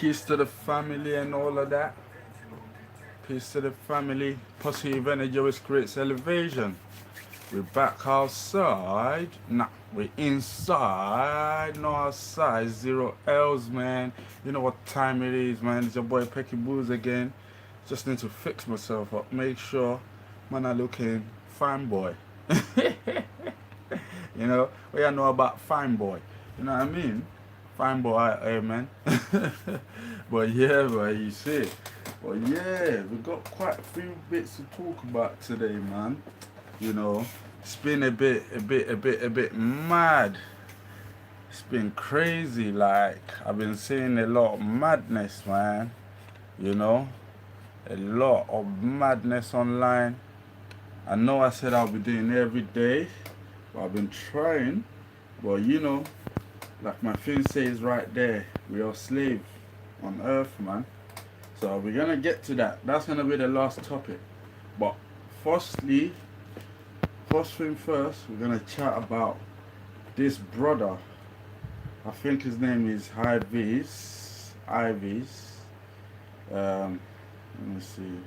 Peace to the family and all of that. Peace to the family. Positive energy always creates elevation. We're back outside. Nah, we're inside. No outside. Zero L's, man. You know what time it is, man. It's your boy Peckybullz again. Just need to fix myself up. Make sure, man, I looking fine boy. You know, what you know about fine boy? You know what I mean? Fine boy, hey man. But yeah, but you see. But yeah, we got quite a few bits to talk about today, man. You know, it's been a bit mad. It's been crazy. Like I've been seeing a lot of madness, man. You know, a lot of madness online. I know I said I'll be doing it every day, but I've been trying. But you know, like my thing says right there, we are slaves on earth, man. So we're gonna get to that. That's gonna be the last topic. But firstly, first thing first, we're gonna chat about this brother. I think his name is Ivis. Ivis. Let me see.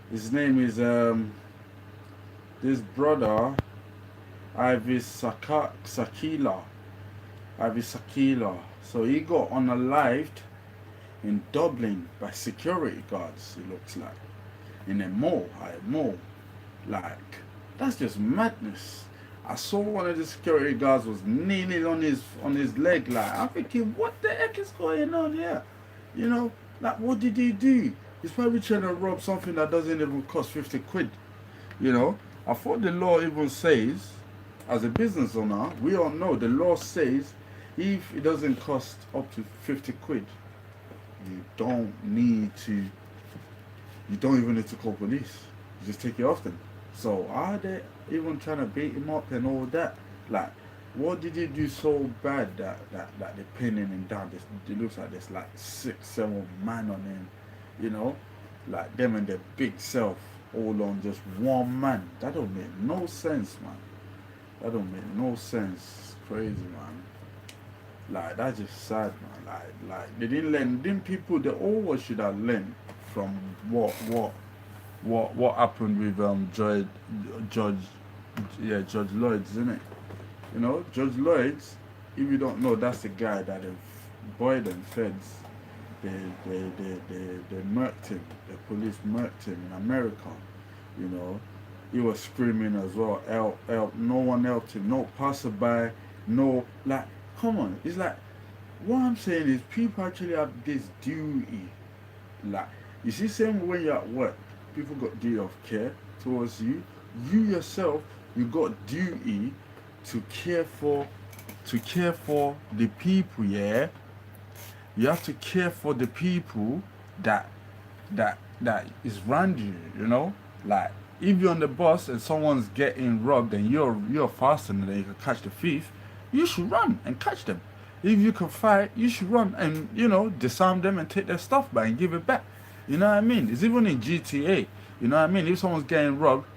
His name is this brother Ivis Sakila. Ivis Sakila. So he got unalived in Dublin by security guards, it looks like. In a mall, a mall. Like, that's just madness. I saw one of the security guards was kneeling on his leg, like I'm thinking, what the heck is going on here? You know, like what did he do? He's probably trying to rob something that doesn't even cost 50 quid. You know? I thought the law even says, as a business owner, we all know the law says if it doesn't cost up to 50 quid, you don't even need to call police. You just take it off them. So are they even trying to beat him up and all that? Like, what did he do so bad that they're pinning him down? It looks like there's like 6-7 man on him, you know? Like them and their big self all on just one man. That don't make no sense, man. That don't make no sense. It's crazy, man. Like that's just sad, man. Like they didn't learn. Didn't people? They all should have learned from what happened with Judge Lloyd's, isn't it? You know, Judge Lloyd's. If you don't know, that's the guy that the Boyd and feds they murked him. The police murked him in America. You know, he was screaming as well. Help! No one helped him. No passerby. No, like, come on. It's like, what I'm saying is, people actually have this duty. Like, you see, same when you're at work, people got duty of care towards you. You yourself, you got duty to care for the people. Yeah, you have to care for the people that is around you. You know, like if you're on the bus and someone's getting robbed and you're faster than you can catch the thief, you should run and catch them. If you can fight, you should run and, you know, disarm them and take their stuff back and give it back. You know what I mean? It's even in GTA. You know what I mean? If someone's getting robbed,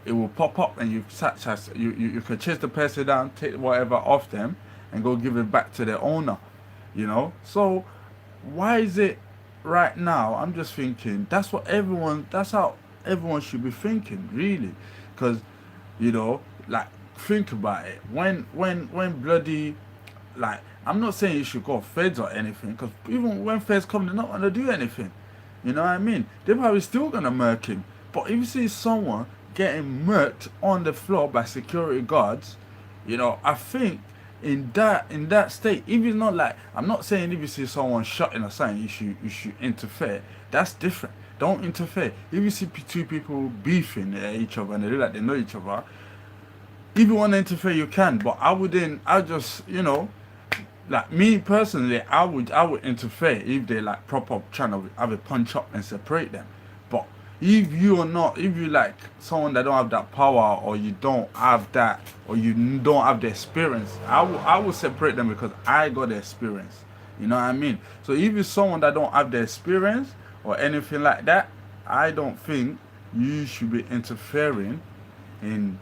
it will pop up and you can chase the person down, take whatever off them, and go give it back to their owner. You know? So why is it right now? I'm just thinking that's how everyone should be thinking, really. Because, you know, like, think about it. When bloody, like, I'm not saying you should go feds or anything, because even when feds come, they're not going to do anything. You know what I mean? They're probably still going to murk him. But if you see someone getting murked on the floor by security guards, you know, I think in that state, if it's not like, I'm not saying if you see someone shot or something, you should interfere. That's different. Don't interfere. If you see two people beefing at each other and they look like they know each other, if you want to interfere, you can. But I just, you know, like me personally, I would interfere if they like proper trying to have a punch up and separate them. But if you like someone that don't have that power, or you don't have that, or you don't have the experience, I will separate them because I got the experience. You know what I mean? So if it's someone that don't have the experience or anything like that, I don't think you should be interfering in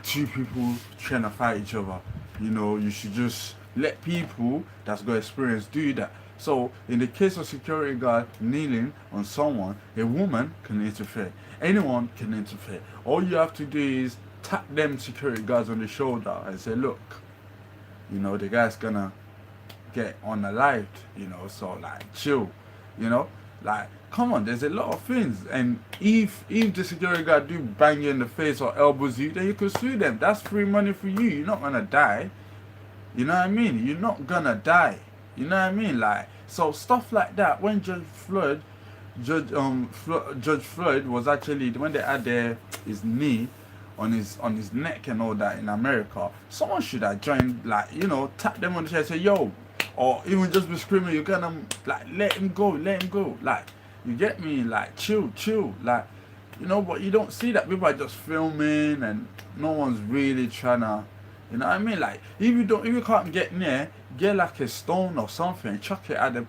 two people trying to fight each other. You know, you should just let people that's got experience do that. So in the case of security guard kneeling on someone, a woman can interfere. Anyone can interfere. All you have to do is tap them security guards on the shoulder and say, look, the guy's gonna get unalived, so like chill, you know, like come on, there's a lot of things. And if the security guard do bang you in the face or elbows you, then you can sue them. That's free money for you. You're not gonna die. You know what I mean? You're not gonna die. You know what I mean? Like, so stuff like that. When Judge Floyd was actually, when they had his knee on his neck and all that in America, someone should have joined, like, tap them on the chest, say yo, or even just be screaming, you're gonna, like, let him go, like, you get me, like, chill, like, but you don't see that. People are just filming and no one's really trying to, you know what I mean? Like, if you can't get near, get like a stone or something, chuck it at the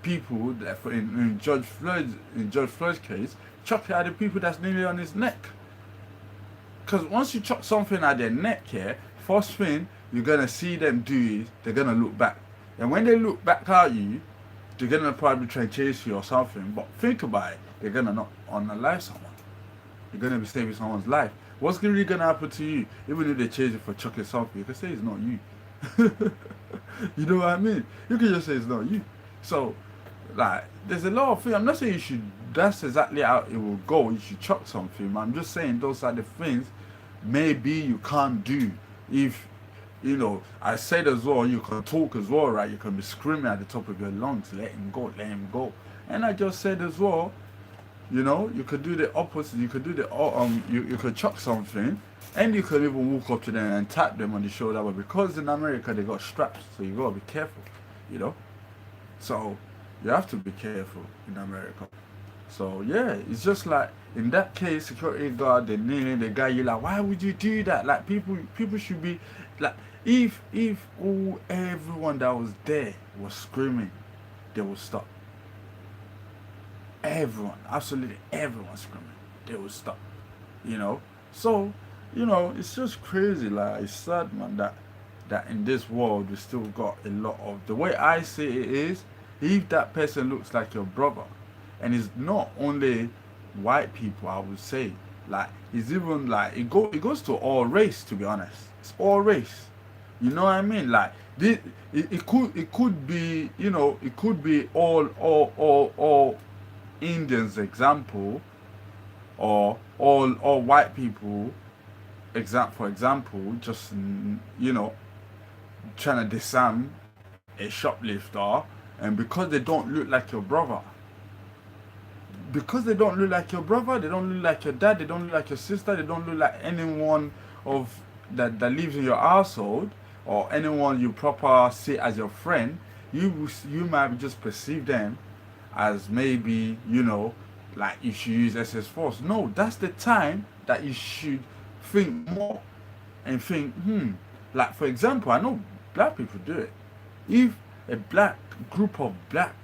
people that in Judge Floyd's case, chuck it at the people that's nearly on his neck. Because once you chuck something at their neck here, first thing you're gonna see them do is they're gonna look back. And when they look back at you, they're gonna probably try and chase you or something. But think about it, they're gonna not unalive someone. You're gonna be saving someone's life. What's really gonna happen to you? Even if they chase you for chucking something, you can say it's not you. You know what I mean? You can just say it's not you. So, like, there's a lot of things. I'm not saying you should, that's exactly how it will go. You should chuck something. I'm just saying those are the things maybe you can't do. If, I said as well, you can talk as well, right? You can be screaming at the top of your lungs, let him go. And I just said as well, you could do the opposite. You could do you could chuck something, and you could even walk up to them and tap them on the shoulder. But because in America they got straps, so you gotta be careful, So you have to be careful in America. So yeah, it's just like in that case, security guard, they kneeling, the guy, you're like, why would you do that? Like people should be like, if everyone that was there was screaming, they would stop. Everyone, absolutely everyone screaming, they would stop. So it's just crazy. Like, it's sad, man, that in this world we still got a lot of, the way I see it is, if that person looks like your brother, and it's not only white people, I would say, like, it's even like it goes to all race, to be honest. It's all race. You know what I mean? Like, it could be, it could be all Indians, example, or all white people, for example, just trying to disarm a shoplifter, and because they don't look like your brother, they don't look like your dad, they don't look like your sister, they don't look like anyone of that lives in your household, or anyone you proper see as your friend, you might just perceive them as maybe, like you should use SS force. No, that's the time that you should think more and think, like, for example, I know black people do it. If a group of black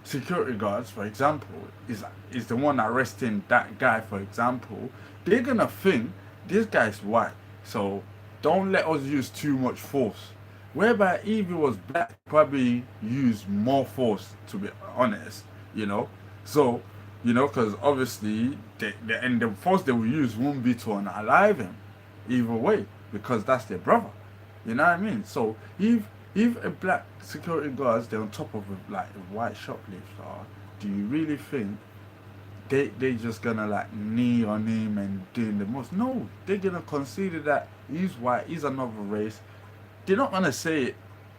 security guards, for example, is the one arresting that guy, for example, they're gonna think this guy's white, so don't let us use too much force. Whereby if it was black, probably use more force, to be honest, So, because obviously, and the force they will use won't be to unalive him, either way, because that's their brother. You know what I mean? So if a black security guard, they're on top of a white shoplifter, do you really think they just gonna like knee on him and doing the most? No, they're gonna consider that he's white, he's another race. They're not gonna say it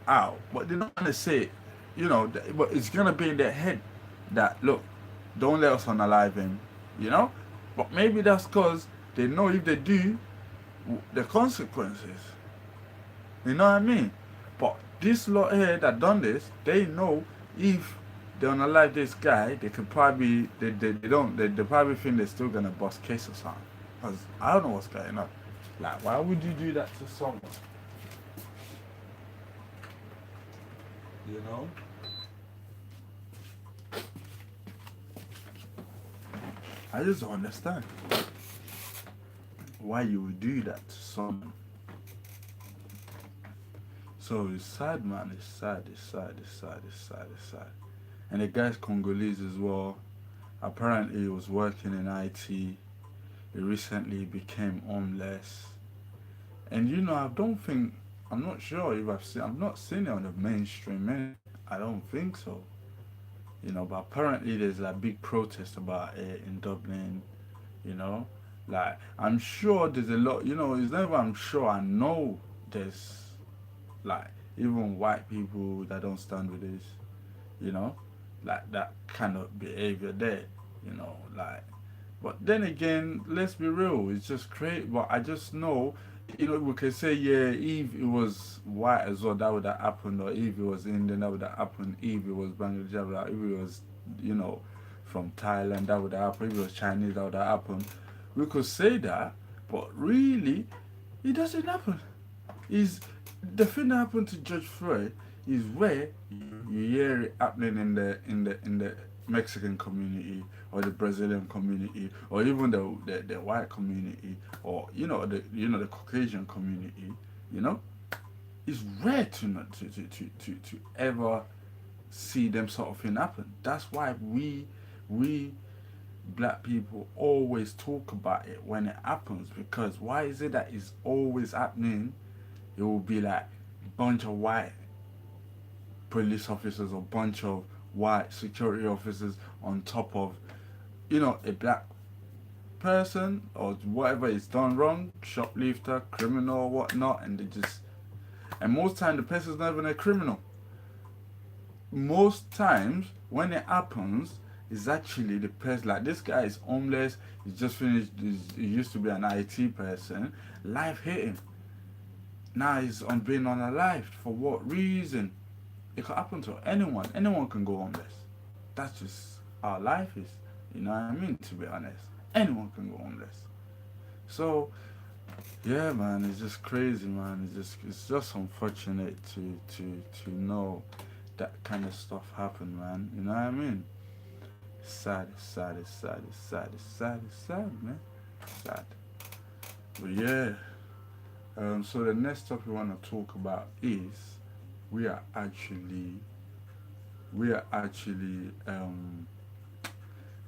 out, but they're not gonna say it, but it's gonna be in their head that, look, don't let us unalive him, But maybe that's because they know if they do, the consequences. You know what I mean? But this lot here that done this, they know if they unalive this guy, they could probably they probably think they're still gonna bust case or something. Cause I don't know what's going on. Like, why would you do that to someone? I just don't understand why you would do that to someone. So it's sad, man. It's sad. It's sad. It's sad. It's sad. It's sad. And the guy's Congolese as well. Apparently, he was working in IT. He recently became homeless. And I don't think, I'm not sure if I've not seen it on the mainstream. I don't think so. But apparently there's like big protest about it in Dublin. You know, like I'm sure there's a lot. It's never. I'm sure. I know there's like even white people that don't stand with this. You know, like that kind of behavior there. Like. But then again, let's be real. It's just crazy. But I just know, we can say, yeah, if it was white as well, that would have happened. Or if it was Indian, that would have happened. If it was Bangladesh, if it was, you know, from Thailand, that would have happened. If it was Chinese, that would have happened. We could say that, but really, it doesn't happen. Is the thing that happened to George Floyd is where you hear it happening in the Mexican community or the Brazilian community or even the white community or the Caucasian community. It's rare to ever see them sort of thing happen. That's why we black people always talk about it when it happens, because why is it that it's always happening? It will be like a bunch of white police officers or bunch of white security officers on top of a black person or whatever is done wrong, shoplifter, criminal, whatnot, and most times the person's not even a criminal. Most times when it happens, it's actually the person. Like, this guy is homeless, he just finished, he used to be an IT person, life hit him. Now he's on being unalive. For what reason? It could happen to anyone. Anyone can go homeless. That's just how life is. You know what I mean? To be honest, anyone can go homeless. So, yeah, man, it's just crazy, man. It's just unfortunate to know that kind of stuff happen, man. You know what I mean? It's sad. It's sad. It's sad. It's sad. It's sad. It's sad, man. Sad. But yeah. So the next topic we want to talk about is we are actually a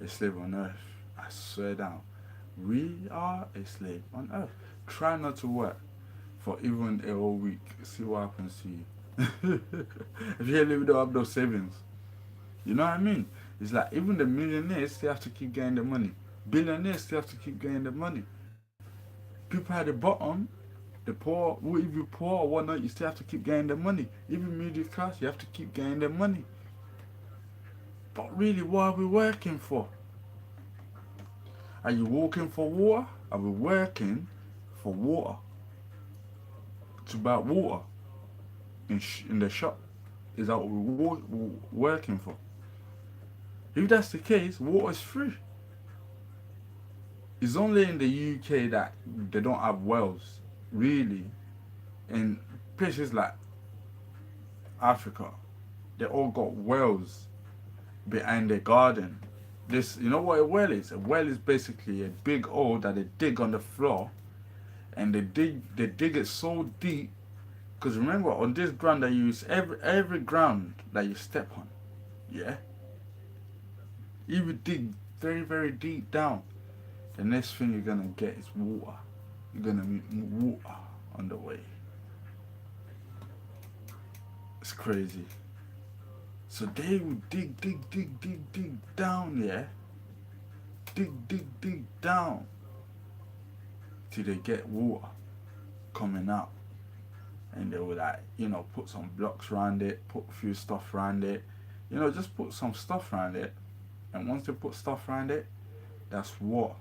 slave on earth. I swear down. We are a slave on earth. Try not to work for even a whole week. See what happens to you. If you really don't have those savings. You know what I mean? It's like even the millionaires still have to keep getting the money. Billionaires still have to keep getting the money. People at the bottom, the poor, if you're poor or whatnot, you still have to keep getting the money. Even middle class, you have to keep getting the money. But really, what are we working for? Are you working for water? Are we working for water? To buy water in the shop? Is that what we're working for? If that's the case, water is free. It's only in the UK that they don't have wells, really. In places like Africa, they all got wells behind their garden. You know what a well is? A well is basically a big hole that they dig on the floor, and they dig it so deep. Because remember, on this ground that you use, every ground that you step on, yeah, if you dig very, very deep down, the next thing you're gonna get is water. You're gonna meet water on the way. It's crazy. So they would dig down, yeah? Dig down till they get water coming out. And they would put some blocks around it, put a few stuff around it. Just put some stuff around it. And once they put stuff around it, that's what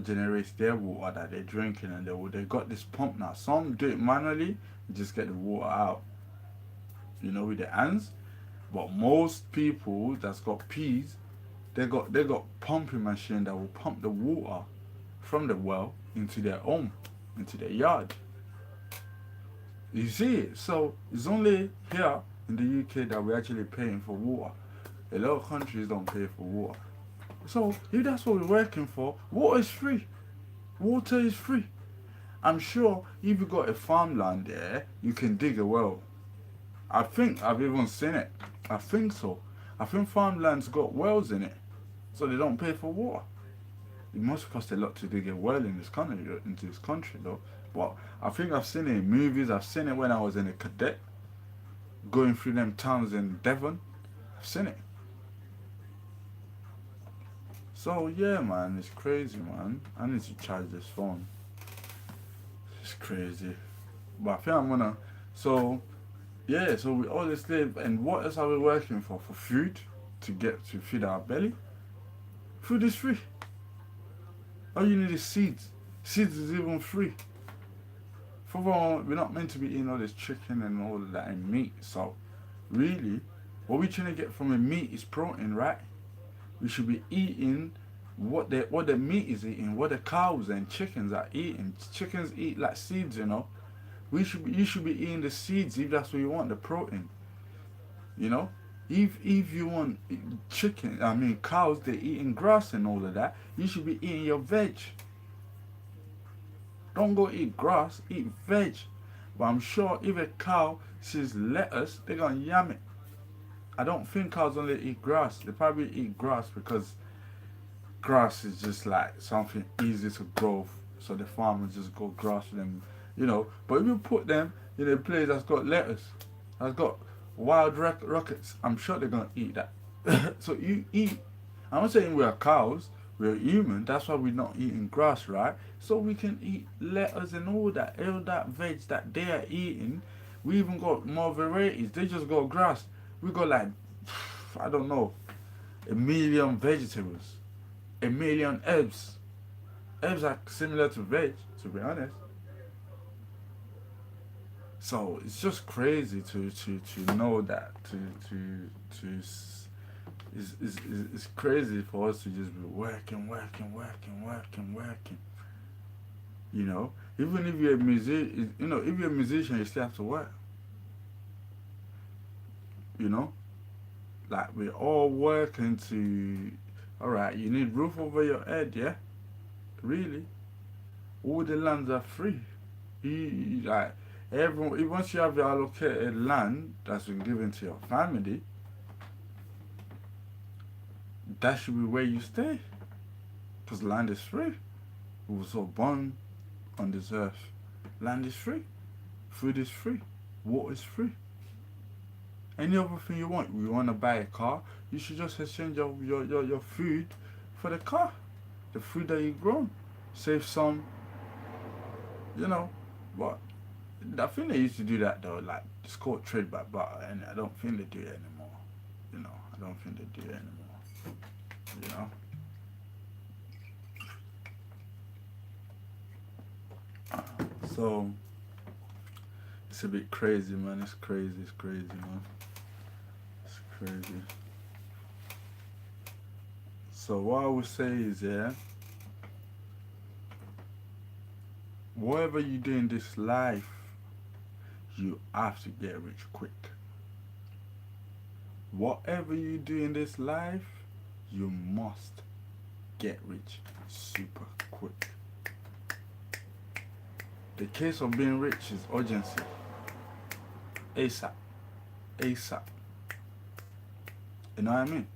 generates their water that they're drinking. And they got this pump now. Some do it manually, you just get the water out, with their hands. But most people that's got peas, they got pumping machine that will pump the water from the well into their home, into their yard. You see it? So it's only here in the UK that we're actually paying for water. A lot of countries don't pay for water. So if that's what we're working for, water is free. Water is free. I'm sure if you got a farmland there, you can dig a well. I think I've even seen it. I think so. I think farmland's got wells in it, so they don't pay for water. It must cost a lot to dig a well in this country, into this country though. But I think I've seen it in movies. I've seen it when I was in a cadet, going through them towns in Devon. I've seen it. So yeah, man, it's crazy, man. I need to charge this phone. It's crazy. But I think I'm gonna. So yeah, so we all this live, and what else are we working for? For food, to get to feed our belly. Food is free. All you need is seeds. Seeds is even free. For one, we're not meant to be eating all this chicken and all of that and meat. So really, what we're trying to get from a meat is protein, right? We should be eating what the meat is eating, what the cows and chickens are eating. Chickens eat like seeds, you know. You should be eating the seeds if that's what you want, the protein. You know? If you want cows, they're eating grass and all of that. You should be eating your veg. Don't go eat grass, eat veg. But I'm sure if a cow sees lettuce, they're gonna yam it. I don't think cows only eat grass. They probably eat grass because grass is just like something easy to grow. So the farmers just go grass for them, you know. But if you put them in a place that's got lettuce, that's got wild rockets, I'm sure they're gonna eat that. So you eat. I'm not saying we are cows, we're human. That's why we're not eating grass, right? So we can eat lettuce and all that veg that they are eating. We even got more varieties. They just got grass. We got like, I don't know, 1 million vegetables, 1 million herbs. Herbs are similar to veg, to be honest. So it's just crazy to know that it's crazy for us to just be working. You know, even if you're a musician, if you're a musician, you still have to work. You know, like we're all working to. All right, you need roof over your head, yeah. Really, all the lands are free. Like everyone, once you have your allocated land that's been given to your family, that should be where you stay. Because land is free. We were so born on this earth. Land is free. Food is free. Water is free. Any other thing you want. You want to buy a car, you should just exchange your food for the car. The food that you grown. Save some, but I think they used to do that though, like it's called trade by barter, and I don't think they do it anymore. I don't think they do it anymore. So it's a bit crazy, man. It's crazy, man. It's crazy. So what I would say is, whatever you do in this life, you have to get rich quick. Whatever you do in this life, you must get rich super quick. The case of being rich is urgency. ASAP. ASAP. You know what I mean?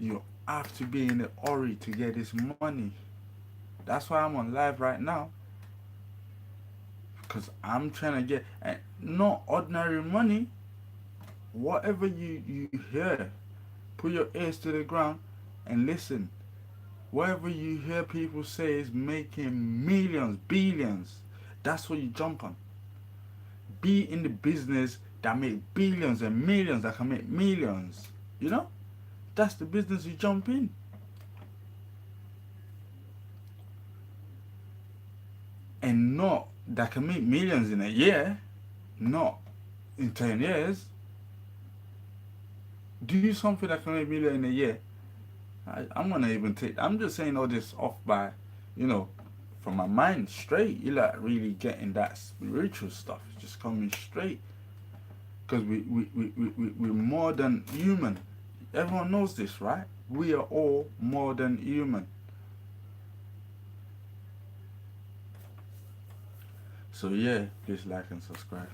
You have to be in a hurry to get this money. That's why I'm on live right now. Because I'm trying to get, and not ordinary money. Whatever you hear, put your ears to the ground and listen. Whatever you hear people say is making millions, billions, that's what you jump on. Be in the business that make billions and millions, that can make millions. That's the business you jump in. And not that can make millions in a year, not in 10 years. Do something that can make millions in a year. I'm gonna even I'm just saying all this off by, from my mind straight. You're like really getting that spiritual stuff. It's just coming straight. Because we're more than human. Everyone knows this, right? We are all more than human. So yeah, please like and subscribe.